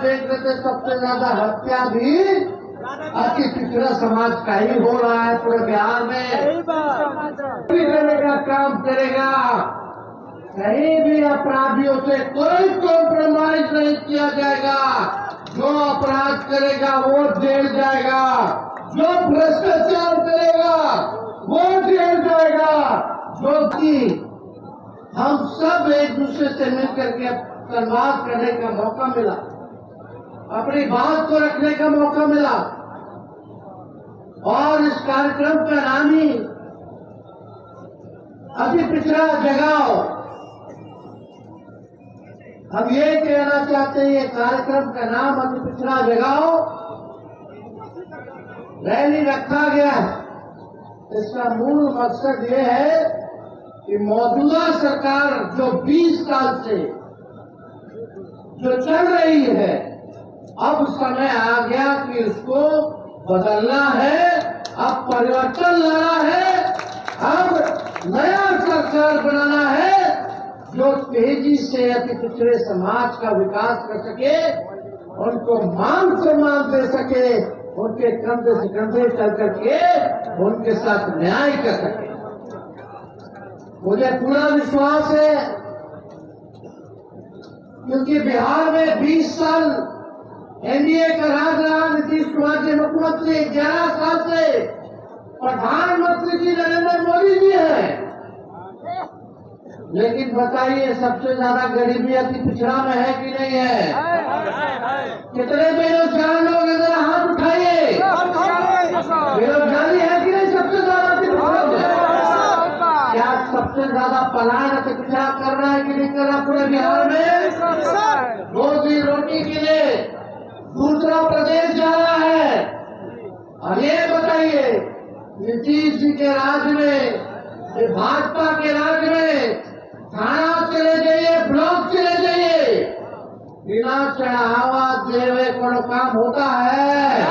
देख रहे थे सबसे ज्यादा हत्या भी अति पिछड़ा समाज का ही हो रहा है पूरे बिहार में। भी करेगा, काम करेगा, कहीं भी अपराधियों से कोई कॉम्प्रोमाइज नहीं किया जाएगा। जो अपराध करेगा वो जेल जाएगा, जो भ्रष्टाचार करेगा वो जेल जाएगा। जो कि हम सब एक दूसरे से मिलकर के संवाद करने का मौका मिला, अपनी बात को रखने का मौका मिला, और इस कार्यक्रम का नाम ही अति पिछड़ा जगाओ। हम ये कहना चाहते हैं, ये कार्यक्रम का नाम अति पिछड़ा जगाओ रैली रखा गया है। इसका मूल मकसद ये है कि मौजूदा सरकार जो 20 साल से जो चल रही है, अब समय आ गया कि उसको बदलना है, अब परिवर्तन लाना है, अब नया सरकार बनाना है जो तेजी से अति पिछड़े समाज का विकास कर सके, उनको मान सम्मान दे सके, उनके कंधे से कंधे चल करके उनके साथ न्याय कर सके। मुझे पूरा विश्वास है, क्योंकि बिहार में 20 साल एनडीए का राज रहा, नीतीश कुमार जी मुख्यमंत्री, 11 साल से प्रधानमंत्री जी नरेंद्र मोदी जी हैं। लेकिन बताइए, सबसे ज्यादा गरीबी अति पिछड़ा में है कि नहीं है? कितने बेरोजगार लोग इधर हाथ उठाइए। बेरोजगारी है कि नहीं सबसे ज्यादा अति पिछड़ा में? क्या सबसे ज्यादा पलायन अति पिछड़ा कर रहा है कि नहीं कर रहा पूरे बिहार में? रोजी रोटी के लिए दूसरा प्रदेश जा रहा है। और ये बताइए, नीतीश जी के राज में, भाजपा के राज में थाना चले जाइए, ब्लॉक चले जाइए, बिना चढ़ावा देवे कोनो काम होता है?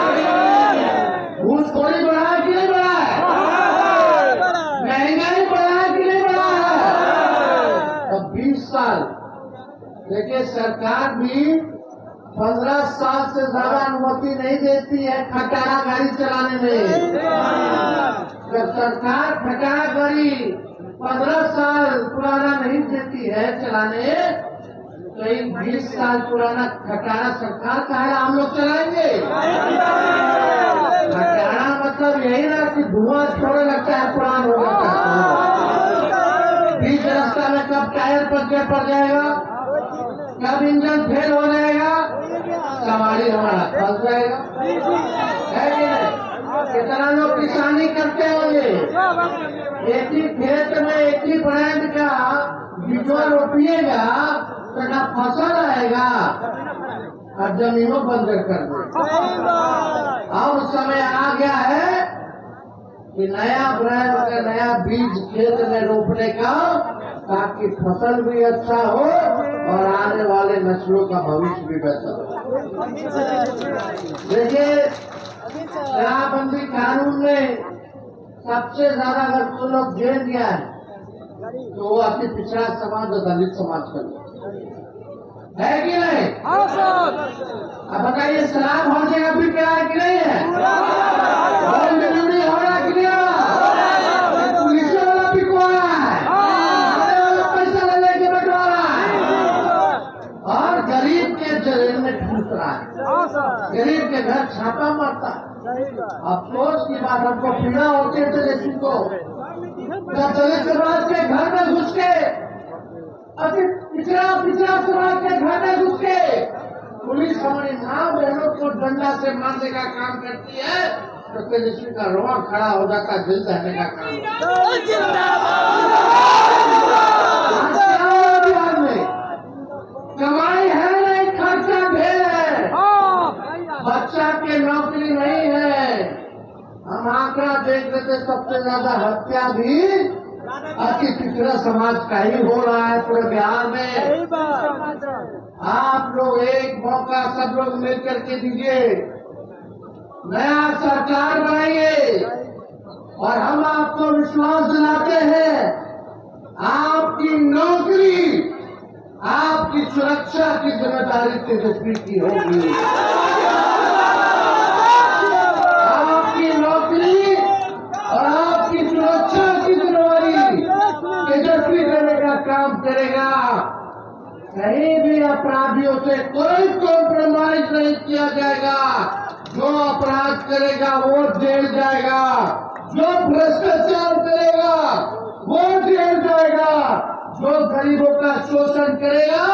घूसखोरी बढ़ा है कि नहीं बढ़ा है? महंगाई बढ़ा है कि नहीं बढ़ा है? तो 20 साल देखिए, सरकार भी 15 साल से ज्यादा अनुमति नहीं देती है खटारा गाड़ी चलाने में। जब सरकार खटारा गाड़ी 15 साल पुराना नहीं देती है चलाने, तो एक 20 साल पुराना खटारा सरकार का है, हम लोग चलाएंगे? खटारा मतलब यही ना कि धुआं छोड़ने लगता है, पुराना हो जाता है। बीच रास्ता में कब टायर पंचर पड़ जाएगा, कब इंजन फेल हो जाएगा, सवारी हमारा फंस जाएगा, है कि नहीं? कितना लोग किसानी करते होंगे, एक ही खेत में एक ही ब्रांड का बीजवा रोपिएगा तो ना फसल आएगा और जमीनों बंजर कर देगा। अब समय आ गया है कि नया ब्रांड का नया बीज खेत में रोपने का, ताकि फसल भी अच्छा हो और आने वाले नस्लों का भविष्य भी बेहतर हो। देखिए, शराबबंदी कानून में सबसे ज्यादा अगर कोई लोग जेल गया है तो वो अति पिछड़ा समाज और दलित समाज का है कि नहीं? अब बताइए, शराब हर जगह भी क्या है कि नहीं है? होम डिलीवरी हो रहा है कि नहीं हो रहा? पुलिस वाला बिकवा रहा है, पैसा लेने के बटवा रहा है, और गरीब के जेल में घुस रहा है, गरीब के घर छापा मारता है। अफसोस की बात, हमको पीड़ा होती है तेजस्वी को, जब दलित समाज के घर में घुस के, अति पिछड़ा समाज के घर में घुस के पुलिस हमारी माँ बहनों को डंडा से मारने का काम करती है, तो तेजस्वी का रोआ खड़ा हो जाता, दिल दहने का काम। बिहार में कमाई है नहीं, खर्चा ढेर है, बच्चा के नौकरी नहीं है। हम आंकड़ा देख रहे थे, सबसे ज्यादा हत्या भी अति पिछड़ा समाज का ही हो रहा है पूरे बिहार में। आप लोग एक मौका सब लोग मिलकर के दीजिए, नया सरकार बनाइए, और हम आपको विश्वास दिलाते हैं, आपकी नौकरी आपकी सुरक्षा की जिम्मेदारी तेजस्वी की होगी। आपकी नौकरी और आपकी सुरक्षा की जिम्मेदारी तेजस्वी देने का काम करेगा। कहीं भी अपराधियों से कोई कॉम्प्रोमाइज नहीं किया जाएगा। जो अपराध करेगा वो जेल जाएगा, जो भ्रष्टाचार करेगा वो जेल जाएगा, जो गरीबों का शोषण करेगा,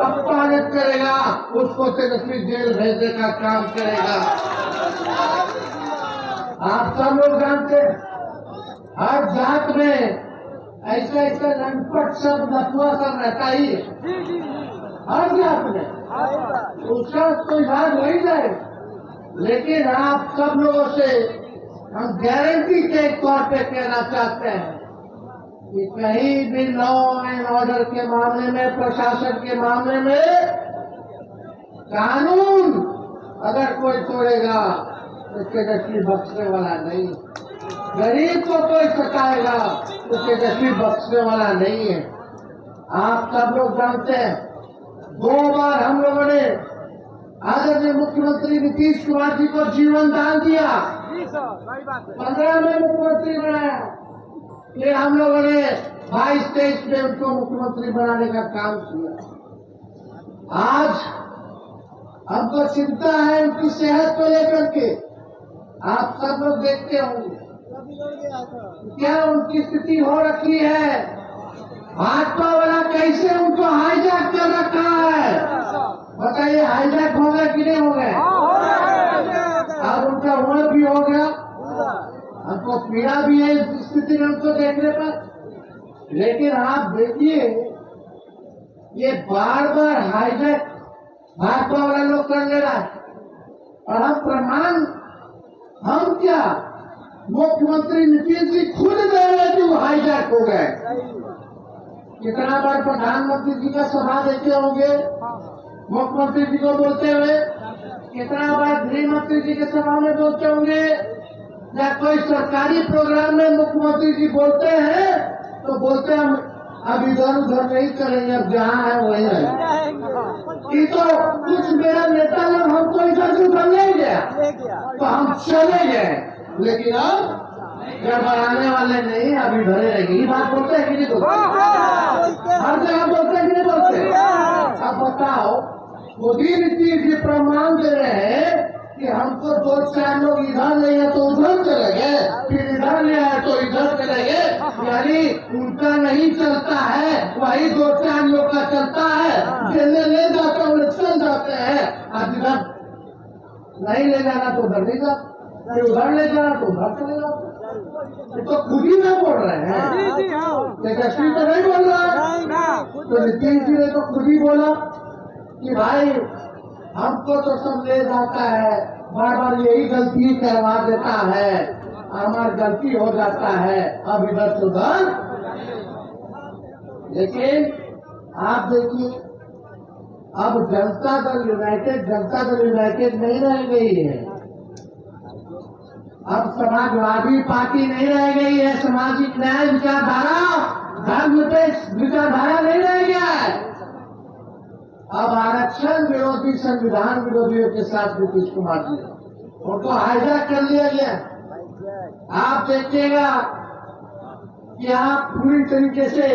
अपमानित करेगा, उसको तेजस्वी जेल भेजने का काम करेगा। आप सब लोग जानते हैं हर जात में ऐसा ऐसा लंपट सब लफुआ सब रहता ही है, हर जात में, उसका तो इलाज हो ही जाए। लेकिन आप सब लोगों से हम गारंटी के तौर पे कहना चाहते हैं कि कहीं भी लॉ एंड ऑर्डर के मामले में, प्रशासन के मामले में कानून अगर कोई तोड़ेगा तो तेजस्वी बख्शने वाला नहीं। गरीब को कोई सताएगा तो तेजस्वी बख्शने वाला नहीं है। आप सब लोग जानते हैं 2 बार हम लोगों ने आदरणीय मुख्यमंत्री नीतीश कुमार जी को जीवन दान दिया। 15 में मुख्यमंत्री बनाया, फिर हम लोगों ने 22-23 में उनको मुख्यमंत्री बनाने का काम किया। आज हमको चिंता है उनकी सेहत को लेकर के। आप सब लोग देखते होंगे क्या उनकी स्थिति हो रखी है। भाजपा वाला कैसे उनको हाईजैक कर रखा है। बताइए हाईजैक हो गया कि नहीं हो गया? अब उनका उम्र भी हो गया, हमको पीड़ा भी है इस स्थिति में उनको देखने पर। लेकिन आप देखिए ये बार बार हाईजैक भाजपा वाला लोग कर ले रहा है, और हम प्रमाण हम क्या मुख्यमंत्री नीतीश जी खुद दे रहे कि वो हाईजैक हो गए। कितना बार प्रधानमंत्री जी का सभा देते होंगे मुख्यमंत्री जी को बोलते हुए, कितना बार गृह मंत्री जी के सभा में बोलते होंगे, या कोई सरकारी प्रोग्राम में मुख्यमंत्री जी बोलते हैं तो बोलते हैं अब इधर उधर नहीं करेंगे, अब जहाँ है वही रहेंगे। ये तो कुछ मेरा नेता लोग हमको इधर से उधर ले गया तो हम चले गए, लेकिन अब गड़बड़ाने वाले नहीं, अभी भरे रहेंगे। ये बात बोलते हैं कि नहीं बोलते? हर जगह बोलते हैं कि नहीं बोलते? अब बताओ मोदी नीतीश जी प्रमाण दे रहे हैं कि हमको 2-4 लोग इधर ले गए तो उधर चले गए, फिर इधर ले आए तो इधर चले गए। यानी उनका नहीं चलता है, वही 2-4 लोग का चलता है। जिन्हें ले जाते हैं चल जाते हैं, आज इधर नहीं ले जाना तो उधर नहीं जाते, फिर उधर ले जाना तो उधर चले जाते। तो खुद ही नहीं बोल रहे हैं, तेजस्वी तो नहीं बोल रहा है। तो नीतीश जी ने तो खुद ही बोला कि भाई हमको तो सब ले जाता है, बार बार यही गलती करवा देता है, हमारी गलती हो जाता है, अब इधर से उधर। लेकिन आप देखिए अब जनता दल यूनाइटेड नहीं रह गई है। अब समाजवादी पार्टी नहीं रह गई है, सामाजिक न्याय विचारधारा, धर्मनिरपेक्ष विचारधारा नहीं रह गया है। अब आरक्षण विरोधी, संविधान विरोधियों के साथ नीतीश कुमार जी उनको हाईजैक कर लिया गया। आप देखिएगा कि आप पूरी तरीके से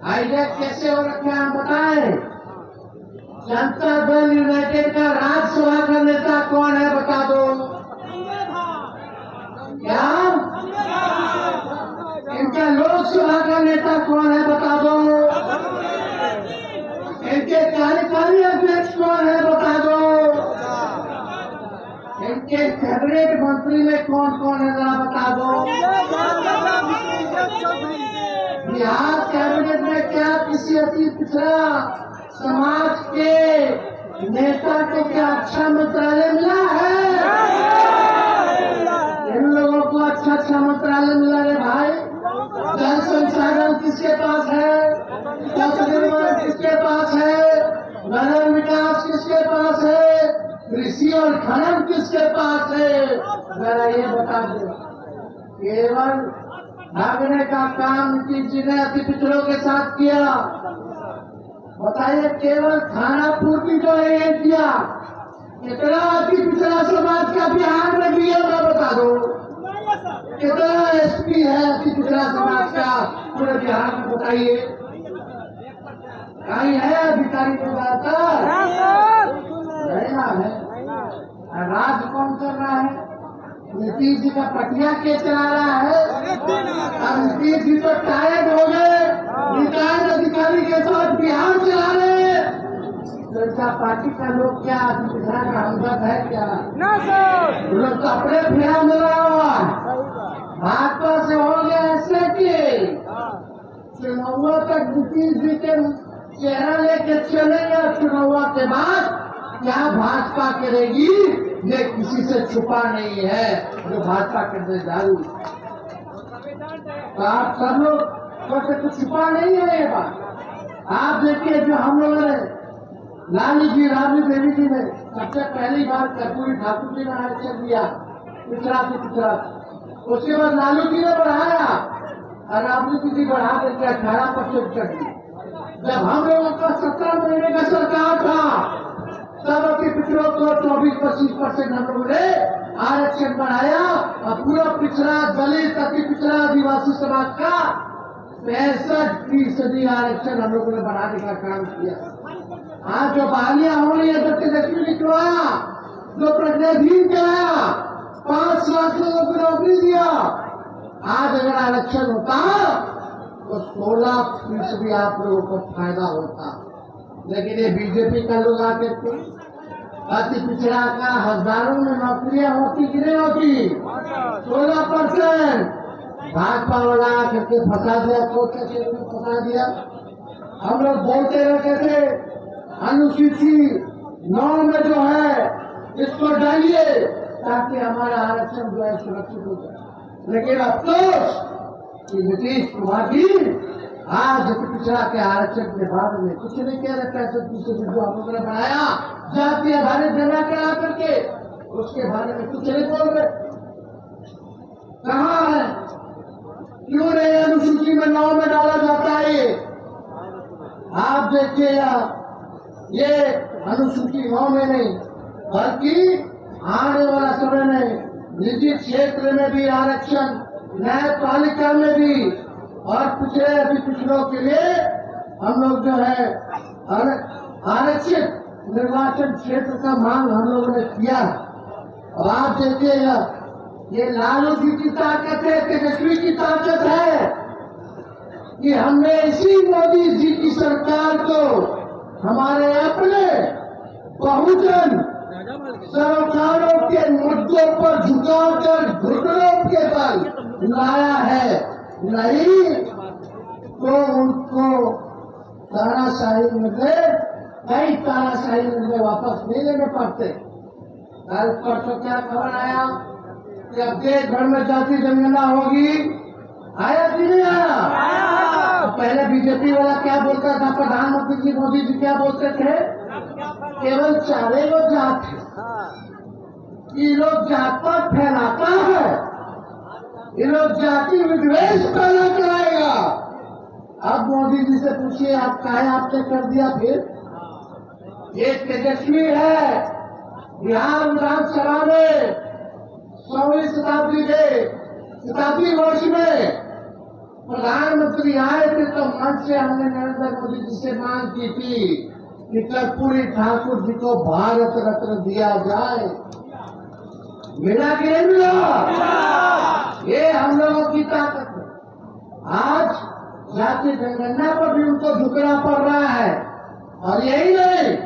हाईजैक कैसे हो रखे हैं, हम बताएं। जनता दल यूनाइटेड का राज्यसभा का नेता कौन है बता दो? क्या इनका लोकसभा का नेता कौन है बता दो? इनके कार्यकारी अध्यक्ष कौन है बता दो? इनके कैबिनेट मंत्री में कौन कौन है जरा बता दो? बिहार कैबिनेट में क्या किसी अति पिछड़ा समाज के नेता को क्या अच्छा मंत्रालय मिला है? इन लोगों को अच्छा मंत्रालय मिला रे भाई। जल संसाधन किसके पास है? पथ निर्माण किसके पास है? नगर विकास किसके पास है? कृषि और खनन किसके पास है? जरा ये बता दो। केवल भागने का काम नीतीश जी ने अति पिछड़ों के साथ किया। बताइए, केवल खाना पूर्ति जो है ये किया, कितना अति पिछड़ा समाज का बिहार में भी है मैं बता दो। कितना एसपी है अति पिछड़ा समाज का पूरे बिहार में, बताइए कहीं है अधिकारी को जाता नहीं ना है। राज कौन कर रहा है? नीतीश जी का पटिया के चला रहा है। अब नीतीश जी तो टायर्ड हो गए, रिटायर्ड अधिकारी के साथ बिहार चला रहे। जनता पार्टी का लोग क्या पिछड़ा का हमदर्द है क्या? लोग तो अपने फेरा में रहा। भाजपा से हो गया ऐसे कि चुनाव तक नीतीश जी के चेहरा लेके चलेंगे। चुनाव के बाद क्या भाजपा करेगी ये किसी से छुपा नहीं है, जो भाजपा करने जारी। तो आप सब लोग से कुछ छुपा नहीं है ये बात। आप देखिए, जो हम लोगों ने लालू जी, राबड़ी देवी जी ने सबसे पहली बार कर्पूरी ठाकुर जी ने आरक्षण दिया पिछड़ा से पिछड़ा, उसके बाद लालू जी ने बढ़ाया और राबड़ी जी बढ़ा करके 18% कर दी। जब हम लोगों का 17 महीने का सरकार था तब अति पिछड़ों को 24-25% हम लोगों ने आरक्षण बढ़ाया और पूरा पिछड़ा दलित अति पिछड़ा आदिवासी समाज का 65% आरक्षण हम लोगों ने बढ़ाने का काम किया। आज जो बहालियां हो रही है, जो तेजस्वी निकलवाया, जो प्रज्ञाधीन कराया, 5 लाख लोगों को नौकरी दिया, आज अगर आरक्षण होता तो 16% आप लोगों को फायदा होता। लेकिन ये बीजेपी का लोग आके अति पिछड़ा का हजारों में नौकरियां होती कि नहीं होती? 16% भाजपा वाला करके फंसा दिया, कोर्ट के फंसा दिया। हम लोग बोलते रहते थे अनुसूची 9 में जो है इसको डालिए ताकि हमारा आरक्षण जो है सुरक्षित हो जाए। लेकिन अफसोस कि नीतीश कुमार जी आज पिछड़ा के आरक्षण के बारे में कुछ नहीं कह रहे। 65% जो हम लोगों ने बढ़ाया जाति आधारित जमा करा करके, उसके बारे में कुछ नहीं बोल रहे। कहाँ है? क्यों नहीं अनुसूची में 9 में डाला जाता है? आप देखिए, ये अनुसूची 9 में नहीं बल्कि आने वाला समय में निजी क्षेत्र में भी आरक्षण, न्यायपालिका में भी और पिछड़े अति पिछड़ों के लिए हम लोग जो है आरक्षित निर्वाचन क्षेत्र का मांग हम लोगों ने किया। और आप देखिएगा, ये लालू जी की ताकत है, तेजस्वी की ताकत है कि हमने इसी मोदी जी की सरकार को हमारे अपने बहुजन सरोकारों के मुद्दों पर झुकाकर घुटनों के बल लाया है। नहीं तो उनको तानाशाही मुद्दे, कई तानाशाही मुद्दे वापस नहीं लेने पड़ते। कल परसों क्या खबर आया कि अब देश भर में जाति जनगणना होगी, आया कि नहीं आया? तो पहले बीजेपी वाला क्या बोलता था, प्रधानमंत्री जी मोदी जी क्या बोलते थे? केवल 4 लोग जात है, ये लोग जात पात फैलाता है, ये लोग जाति विद्वेष पैदा कराएगा। अब मोदी जी से पूछिए, आप काहे आपने कर दिया? फिर ये तेजस्वी है, बिहार विधानसभा में 16वीं शताब्दी वर्ष में प्रधानमंत्री आए थे तो मंच से हमने नरेंद्र मोदी जी से मांग की थी कि कर्पूरी ठाकुर जी को भारत रत्न दिया जाए। मिला कि नहीं मिला? ये हम लोगों की ताकत है। आज जाति जनगणना पर भी उनको झुकना पड़ रहा है। और यही नहीं,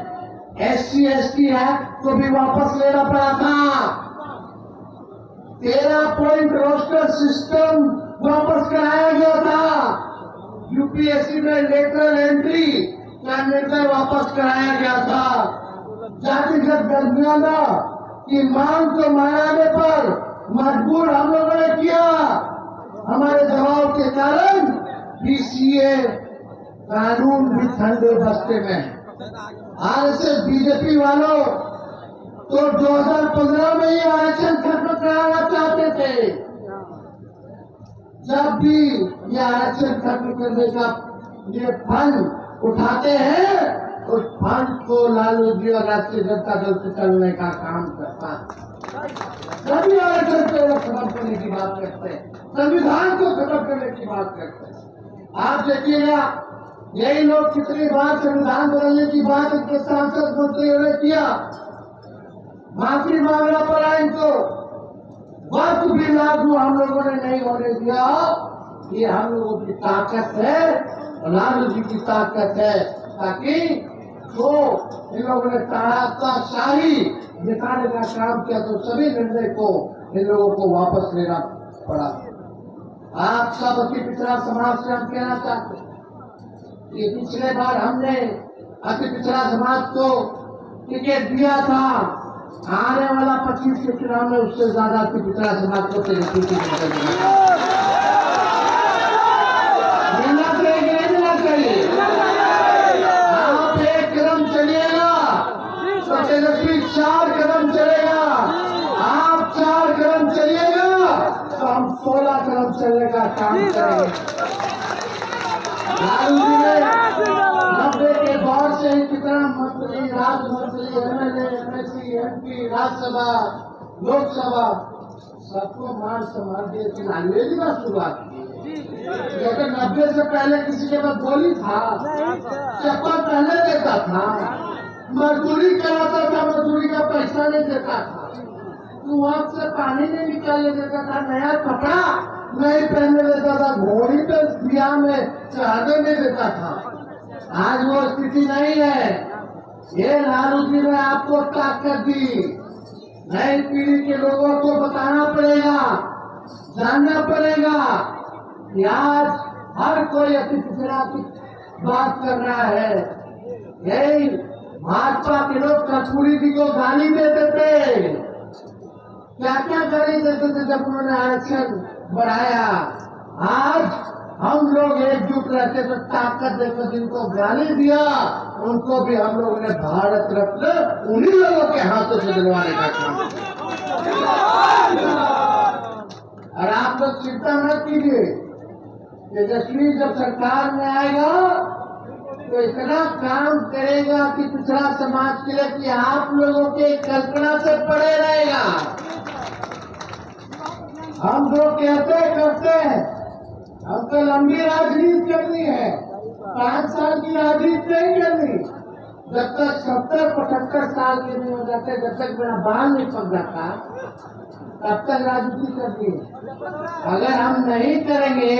SC/ST एक्ट को भी वापस लेना पड़ा था। 13 पॉइंट रोस्टर सिस्टम वापस कराया गया था। यूपीएससी में लेटरल एंट्री का निर्णय वापस कराया गया था। जातिगत दरमियाना की मांग को मनाने पर मजबूर हम लोगों ने किया। हमारे दबाव के कारण PCA कानून भी ठंडे बस्ते में है। आरएसएस बीजेपी वालों तो 2015 में ही आरक्षण खत्म कराना चाहते थे। जब भी ये आरक्षण खत्म करने का ये फंड उठाते हैं उस फंड को लालू जी और राष्ट्रीय जनता दल से चलने का काम करता है। सभी आरक्षण को खत्म करने की बात करते हैं, संविधान को खत्म करने की बात करते हैं। आप देखिएगा यही लोग कितनी बार संविधान बदलने की बात उनके सांसद मंत्रियों ने किया, माफी मांगना पड़ा इनको, वक्त भी लागू हम लोगों ने नहीं होने दिया। ये हम लोगों की ताकत है, लालू जी की ताकत है, ताकि वो इन लोगों ने तानाशाही दिखाने का काम किया तो सभी निर्णय को इन लोगों को वापस लेना पड़ा। आप सब अति पिछड़ा समाज से हम कहना चाहते हैं कि पिछले बार हमने अति पिछड़ा समाज को टिकट दिया था, आने वाला 25 के चुनाव में उससे ज्यादा अति पिछड़ा समाज को मिलना चाहिए, मिलना चाहिए। आप एक कदम चलिएगा तो तेजस्वी 4 कदम चलेगा, आप 4 कदम चलिएगा तो हम 16 कदम चलने का काम करेंगे। लालू जी ने 90 के दौर से ही कितना मंत्री, राज्य मंत्री, MLA, MLC, MP, Rajya Sabha, Lok Sabha सबको मान सम्मान दिए थे। लालू जी ने शुरुआत की, लेकिन 90 से पहले किसी के पास गोली था, चप्पल पहले देता था, मजदूरी कराता था, मजदूरी का पैसा नहीं देता था, कुआं से पानी नहीं निकालने देता था, नया कपड़ा नहीं पहनने देता था, घोड़ी पे ब्याह में चढ़ाने नहीं देता था। आज वो स्थिति नहीं है। ये लालू जी ने आपको ताकत दी। नई पीढ़ी के लोगों को बताना पड़ेगा, जानना पड़ेगा कि आज हर कोई अति पिछड़ा की बात कर रहा है। यही भाजपा के लोग कर्पूरी जी को गाली देते थे, क्या क्या गाली देते थे जब उन्होंने आरक्षण बढ़ाया। आज हम लोग एकजुट रहते तो ताकत देकर जिनको गाली दिया उनको भी हम लोगों ने भारत रत्न उन्हीं लोगों के हाथों से दिलवाने का काम। और आप लोग चिंता मत कीजिए, तेजस्वी जब सरकार में आएगा तो इतना काम करेगा कि पिछड़ा समाज के लिए कि आप लोगों के कल्पना से पड़े रहेगा। हम जो कहते करते हैं, हमको लंबी राजनीति करनी है, 5 साल की राजनीति नहीं करनी। जब तक 70-75 साल के नहीं हो जाते, जब तक मेरा बाल नहीं पक जाता, तब तक राजनीति करनी है। अगर हम नहीं करेंगे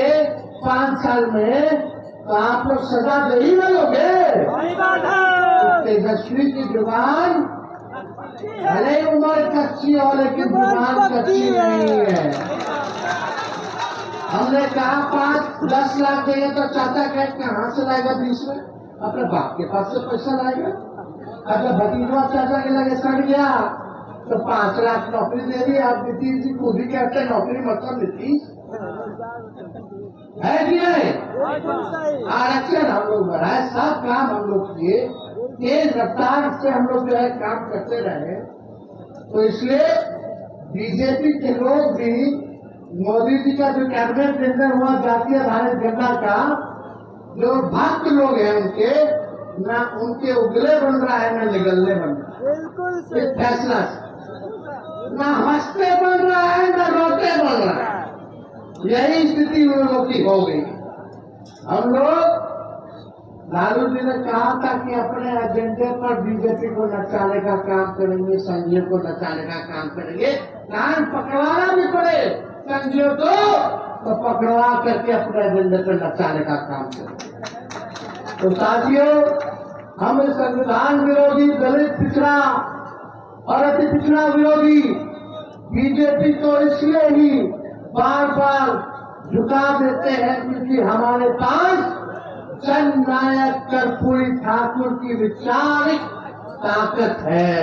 5 साल में तो आप लोग सजा दे ही लोगे। तेजस्वी की जुबान भले उम्र कच्ची हो लेकिन जुबान कच्ची नहीं है। हमने कहा 5-10 लाख देंगे तो चाचा कहाँ से लाएगा 20 में? अपने बाप के पास से पैसा लाएगा। अगर भतीजा चाचा के लगे सड़ गया तो 5 लाख नौकरी दे दी। आप नीतीश जी खुद ही कहते नौकरी मतलब नीतीश है कि नहीं? आरक्षण हम लोग बढ़ाए, सब काम हम लोग किए, तेज रफ्तार से हम लोग जो है काम करते रहे। तो इसलिए बीजेपी के लोग भी मोदी जी का जो कैबिनेट निर्णय हुआ जातीय आधारित गणना का, जो भक्त लोग हैं उनके ना उनके उगले बन रहा है ना निगलने बन रहा है। बिल्कुल इस फैसला ना हंसते बन रहा है ना रोते बन रहा है। यही स्थिति उन लोगों की हो गई। हम लोग लालू जी ने कहा था कि अपने एजेंडे पर बीजेपी को नचाने का काम करेंगे, संघियों को नचाने का काम करेंगे। कान पकड़वाना भी पड़े संघियों को तो पकड़वा करके अपने एजेंडे पर नचाने का काम करेंगे। तो साथियों, हम संविधान विरोधी, दलित पिछड़ा और अति पिछड़ा विरोधी बीजेपी को इसलिए ही बार बार झुका देते हैं क्योंकि हमारे पास जननायक कर्पूरी ठाकुर की विचारिक ताकत है।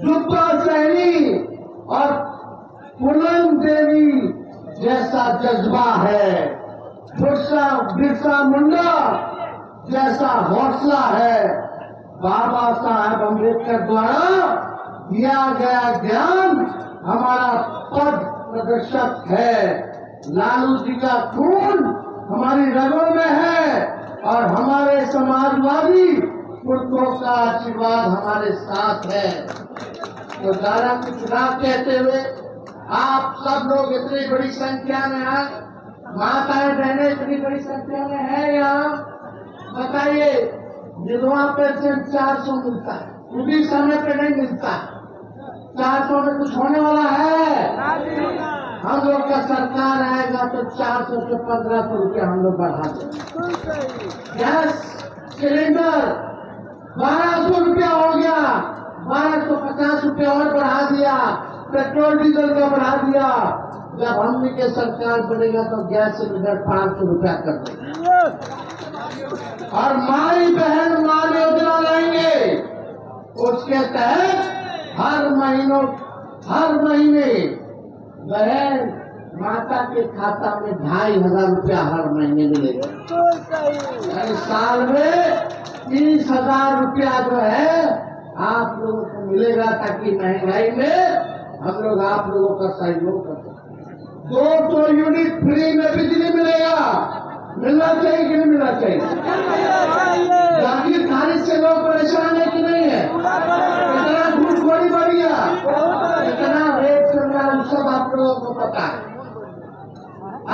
जुब्बा सहनी और पूनम देवी जैसा जज्बा है, बिरसा मुंडा जैसा हौसला है। बाबा साहब अम्बेडकर द्वारा दिया गया ज्ञान हमारा पथ प्रदर्शक है। लालू जी का खून हमारी रगों में है और हमारे समाजवादी पुरखों का आशीर्वाद हमारे साथ है। तो दादा के चुनाव कहते हुए आप सब लोग इतनी बड़ी संख्या में आए, माताएं बहनें इतनी बड़ी संख्या में है यहाँ, बताइए विधवा पेंशन 400 मिलता है, वो भी समय पे नहीं मिलता। 400 में कुछ होने वाला है? हम लोग का सरकार आएगा तो 400 से 1500 रुपया हम लोग बढ़ा देंगे। गैस सिलेंडर 1200 रुपया हो गया, 1250 रुपया और बढ़ा दिया, पेट्रोल डीजल का बढ़ा दिया। जब हमने के सरकार बनेगा तो गैस सिलेंडर 500 रुपया कर देंगे और माई बहन मान योजना लाएंगे। उसके तहत हर महीने बहन माता के खाता में 2500 रुपया हर महीने मिलेगा। यानी साल में 30,000 रुपया जो है आप लोगों को मिलेगा, ताकि महंगाई में हम लोग आप लोगों का सहयोग कर सकते। 200 यूनिट फ्री में बिजली मिलेगा, मिलना चाहिए कि नहीं मिलना चाहिए? जागीर खारिज से लोग परेशान है कि नहीं है? इतना घूसखोरी बढ़ गया, इतना रेट चल रहा है, सब आप लोगों को पता है।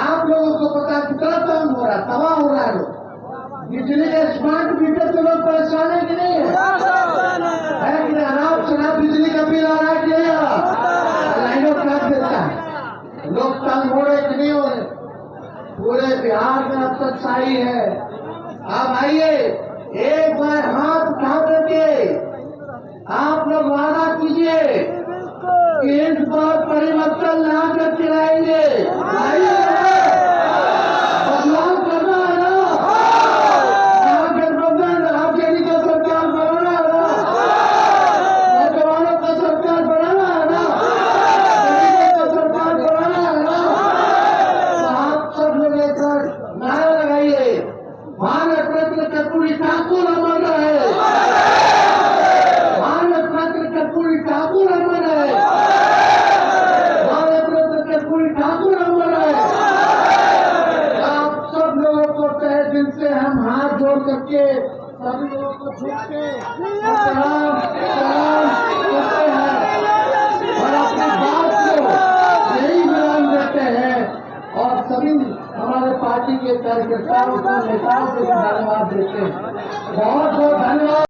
आप लोगों को पता है कितना तंग हो रहा है, तबाह हो रहा है लोग। बिजली के स्मार्ट मीटर से लोग परेशान है कि नहीं है? कि नहीं? आराम से बिजली का बिल आ रहा है कि नहीं आ रहा? लाइनों काट देता है, लोग तंग हो रहे कि नहीं हो रहे? पूरे बिहार में अब तक साई है। अब आइए एक बार हाथ उठा करके आप लोग वादा कीजिए कि इस बार परिवर्तन ला करके लाएंगे। बदलाव करना है ना, गठबंधन आरजेडी का सरकार बनाना है ना, नौजवानों का सरकार बनाना है ना, गरीबों का सरकार बनाना है ना। आप सब लोग एक नारा लगाइए, भारत रत्न कर्पूरी ठाकुर अमर रहे, भारत रत्न कर्पूरी ठाकुर अमर रहे, भारत रत्न कर्पूरी ठाकुर अमर रहे। आप सब लोगों को तहे दिल से हम हाथ जोड़ करके सभी लोगों को छूट के सलाम करते हैं और अपनी बात को यही विराम देते हैं और सभी हमारे पार्टी के कार्यकर्ताओं को, नेताओं को धन्यवाद देते हैं। बहुत बहुत धन्यवाद।